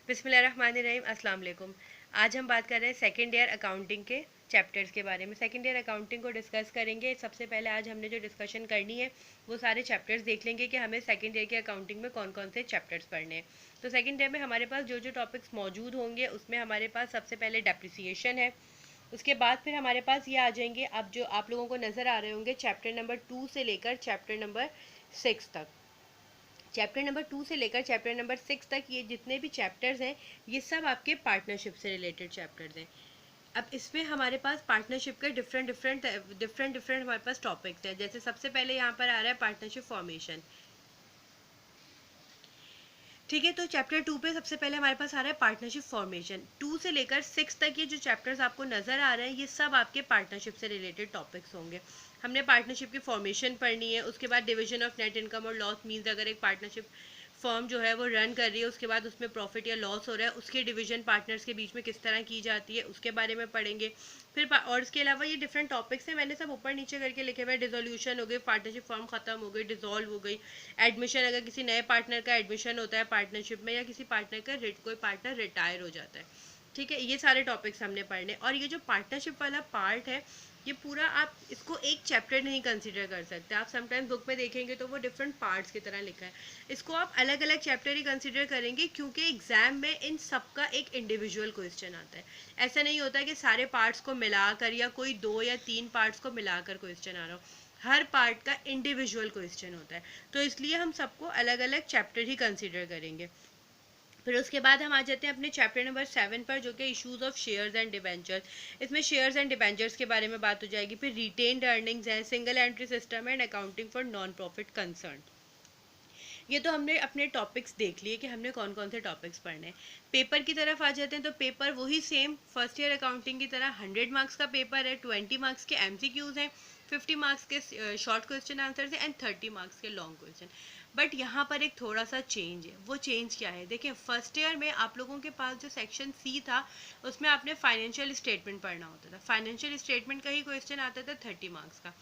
बिस्मिल्लाहिर्रहमानिर्रहीम, अस्सलाम वालेकुम। आज हम बात कर रहे हैं सेकेंड ईयर अकाउंटिंग के चैप्टर्स के बारे में। सेकेंड ईयर अकाउंटिंग को डिस्कस करेंगे। सबसे पहले आज हमने जो डिस्कशन करनी है वो सारे चैप्टर्स देख लेंगे कि हमें सेकेंड ईयर के अकाउंटिंग में कौन कौन से चैप्टर्स पढ़ने हैं। तो सेकेंड ईयर में हमारे पास जो जो टॉपिक्स मौजूद होंगे उसमें हमारे पास सबसे पहले डेप्रिसिएशन है। उसके बाद फिर हमारे पास ये आ जाएंगे, अब जो आप लोगों को नज़र आ रहे होंगे, चैप्टर नंबर 2 से लेकर चैप्टर नंबर 6 तक। चैप्टर नंबर 2 से लेकर चैप्टर नंबर 6 तक ये जितने भी चैप्टर्स हैं ये सब आपके पार्टनरशिप से रिलेटेड चैप्टर्स हैं। अब इसमें हमारे पास पार्टनरशिप के डिफरेंट हमारे पास टॉपिक्स हैं। जैसे सबसे पहले यहाँ पर आ रहा है पार्टनरशिप फॉर्मेशन। ठीक है, तो चैप्टर 2 पे सबसे पहले हमारे पास आ रहा है पार्टनरशिप फॉर्मेशन। 2 से लेकर 6 तक ये जो चैप्टर्स आपको नज़र आ रहे हैं ये सब आपके पार्टनरशिप से रिलेटेड टॉपिक्स होंगे। हमने पार्टनरशिप की फॉर्मेशन पढ़नी है, उसके बाद डिवीजन ऑफ नेट इनकम और लॉस मीन्स अगर एक पार्टनरशिप फर्म जो है वो रन कर रही है, उसके बाद उसमें प्रॉफिट या लॉस हो रहा है, उसके डिवीजन पार्टनर्स के बीच में किस तरह की जाती है उसके बारे में पढ़ेंगे। फिर और इसके अलावा ये डिफरेंट टॉपिक्स हैं, मैंने सब ऊपर नीचे करके लिखे हुए। डिसोल्यूशन हो गई, पार्टनरशिप फर्म खत्म हो गई, डिसॉल्व हो गई, एडमिशन अगर किसी नए पार्टनर का एडमिशन होता है पार्टनरशिप में, या किसी पार्टनर का कोई पार्टनर रिटायर हो जाता है। ठीक है, ये सारे टॉपिक्स हमने पढ़ने। और ये जो पार्टनरशिप वाला पार्ट है ये पूरा आप इसको एक चैप्टर नहीं कंसीडर कर सकते। आप समटाइम्स बुक में देखेंगे तो वो डिफरेंट पार्ट्स की तरह लिखा है। इसको आप अलग अलग चैप्टर ही कंसीडर करेंगे, क्योंकि एग्जाम में इन सब का एक इंडिविजुअल क्वेश्चन आता है। ऐसा नहीं होता कि सारे पार्ट्स को मिलाकर या कोई 2 या 3 पार्ट्स को मिलाकर क्वेश्चन आ रहा हो। हर पार्ट का इंडिविजुअल क्वेश्चन होता है, तो इसलिए हम सबको अलग अलग चैप्टर ही कंसीडर करेंगे। फिर उसके बाद हम आ जाते हैं अपने चैप्टर नंबर 7 पर, जो कि issues of shares and debentures. इसमें शेयर्स एंड डिबेंचर्स के बारे में बात हो जाएगी। फिर रिटेन्ड अर्निंग्स है, single entry system and accounting for non profit concern. ये तो हमने अपने टॉपिक्स देख लिए कि हमने कौन कौन से टॉपिक्स पढ़ने हैं। पेपर की तरफ आ जाते हैं, तो पेपर वही सेम फर्स्ट ईयर अकाउंटिंग की तरह 100 मार्क्स का पेपर है। 20 मार्क्स के MCQs हैं, 50 मार्क्स के शॉर्ट क्वेश्चन आंसर्स हैं एंड 30 मार्क्स के लॉन्ग क्वेश्चन। बट यहाँ पर एक थोड़ा सा चेंज है। वो चेंज क्या है, देखिए फर्स्ट ईयर में आप लोगों के पास जो सेक्शन C था उसमें आपने फाइनेंशियल स्टेटमेंट पढ़ना होता था। फाइनेंशियल स्टेटमेंट का ही क्वेश्चन आता था 30 मार्क्स का।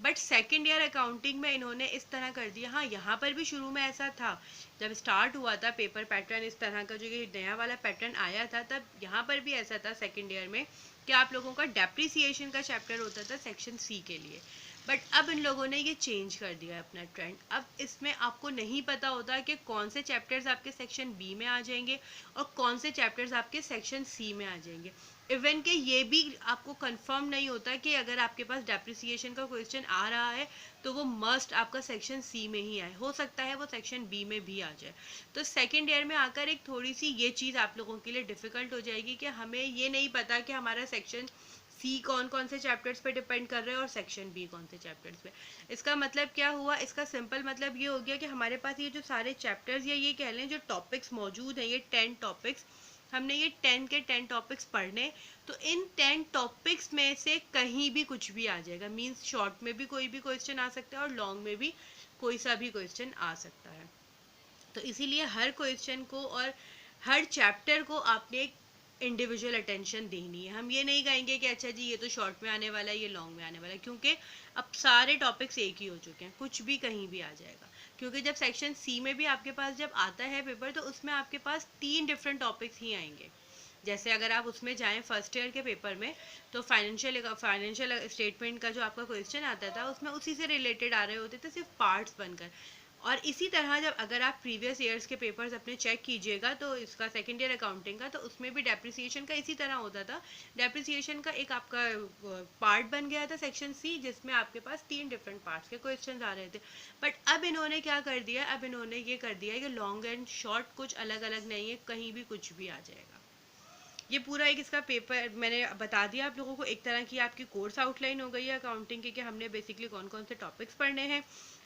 बट सेकेंड ईयर अकाउंटिंग में इन्होंने इस तरह कर दिया, हाँ यहाँ पर भी शुरू में ऐसा था, जब स्टार्ट हुआ था पेपर पैटर्न इस तरह का, जो ये नया वाला पैटर्न आया था, तब यहाँ पर भी ऐसा था सेकेंड ईयर में कि आप लोगों का डेप्रिसिएशन का चैप्टर होता था सेक्शन C के लिए। बट अब इन लोगों ने ये चेंज कर दिया है अपना ट्रेंड। अब इसमें आपको नहीं पता होता कि कौन से चैप्टर्स आपके सेक्शन B में आ जाएंगे और कौन से चैप्टर्स आपके सेक्शन C में आ जाएंगे। इवन कि ये भी आपको कंफर्म नहीं होता कि अगर आपके पास डेप्रिसिएशन का क्वेश्चन आ रहा है तो वो मस्ट आपका सेक्शन C में ही आए, हो सकता है वो सेक्शन B में भी आ जाए। तो सेकेंड ईयर में आकर एक थोड़ी सी ये चीज़ आप लोगों के लिए डिफ़िकल्ट हो जाएगी कि हमें ये नहीं पता कि हमारा सेक्शन C कौन कौन से चैप्टर्स पे डिपेंड कर रहे हैं और सेक्शन B कौन से चैप्टर्स पे। इसका मतलब क्या हुआ, इसका सिंपल मतलब ये हो गया कि हमारे पास ये जो सारे चैप्टर्स या ये कह लें जो टॉपिक्स मौजूद हैं, ये 10 टॉपिक्स, हमने ये 10 के 10 टॉपिक्स पढ़ने। तो इन 10 टॉपिक्स में से कहीं भी कुछ भी आ जाएगा, मींस शॉर्ट में भी कोई भी क्वेश्चन आ सकता है और लॉन्ग में भी कोई सा भी क्वेश्चन आ सकता है। तो इसीलिए हर क्वेश्चन को और हर चैप्टर को आपने एक इंडिविजुअल अटेंशन देनी है। हम ये नहीं कहेंगे कि अच्छा जी ये तो शॉर्ट में आने वाला है, ये लॉन्ग में आने वाला है, क्योंकि अब सारे टॉपिक्स एक ही हो चुके हैं, कुछ भी कहीं भी आ जाएगा। क्योंकि जब सेक्शन C में भी आपके पास जब आता है पेपर, तो उसमें आपके पास 3 डिफरेंट टॉपिक्स ही आएंगे। जैसे अगर आप उसमें जाएं फर्स्ट ईयर के पेपर में, तो फाइनेंशियल स्टेटमेंट का जो आपका क्वेश्चन आता था उसमें उसी से रिलेटेड आ रहे होते थे, सिर्फ पार्ट्स बनकर। और इसी तरह जब अगर आप प्रीवियस ईयर्स के पेपर्स अपने चेक कीजिएगा, तो इसका सेकेंड ईयर अकाउंटिंग का, तो उसमें भी डेप्रिसिएशन का इसी तरह होता था। डेप्रिसिएशन का एक आपका पार्ट बन गया था सेक्शन C, जिसमें आपके पास 3 डिफरेंट पार्ट्स के क्वेश्चन आ रहे थे। बट अब इन्होंने क्या कर दिया, अब इन्होंने ये कर दिया है कि लॉन्ग एंड शॉर्ट कुछ अलग अलग नहीं है, कहीं भी कुछ भी आ जाएगा। ये पूरा एक इसका पेपर मैंने बता दिया आप लोगों को। एक तरह की आपकी कोर्स आउटलाइन हो गई है अकाउंटिंग की कि हमने बेसिकली कौन कौन से टॉपिक्स पढ़ने हैं।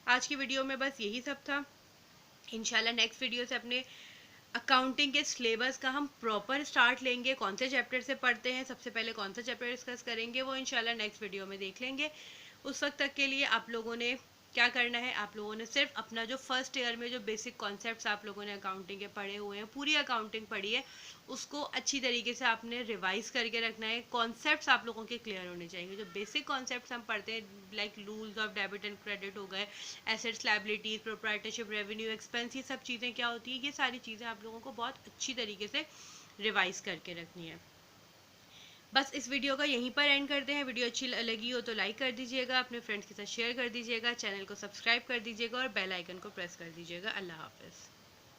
आज की वीडियो में बस यही सब था। इंशाल्लाह नेक्स्ट वीडियो से अपने अकाउंटिंग के सिलेबस का हम प्रॉपर स्टार्ट लेंगे, कौन से चैप्टर से पढ़ते हैं, सबसे पहले कौन सा चैप्टर डिस्कस करेंगे, वो इंशाल्लाह नेक्स्ट वीडियो में देख लेंगे। उस वक्त तक के लिए आप लोगों ने क्या करना है, आप लोगों ने सिर्फ अपना जो फर्स्ट ईयर में जो बेसिक कॉन्सेप्ट्स आप लोगों ने अकाउंटिंग के पढ़े हुए हैं, पूरी अकाउंटिंग पढ़ी है, उसको अच्छी तरीके से आपने रिवाइज करके रखना है। कॉन्सेप्ट्स आप लोगों के क्लियर होने चाहिए। जो बेसिक कॉन्सेप्ट्स हम पढ़ते हैं like rules of debit and credit हो गए, assets liabilities, proprietorship, revenue, expense, ये सब चीज़ें क्या होती है, ये सारी चीज़ें आप लोगों को बहुत अच्छी तरीके से रिवाइज करके रखनी है। बस इस वीडियो का यहीं पर एंड करते हैं। वीडियो अच्छी लगी हो तो लाइक कर दीजिएगा, अपने फ्रेंड्स के साथ शेयर कर दीजिएगा, चैनल को सब्सक्राइब कर दीजिएगा और बेल आइकन को प्रेस कर दीजिएगा। अल्लाह हाफिज़।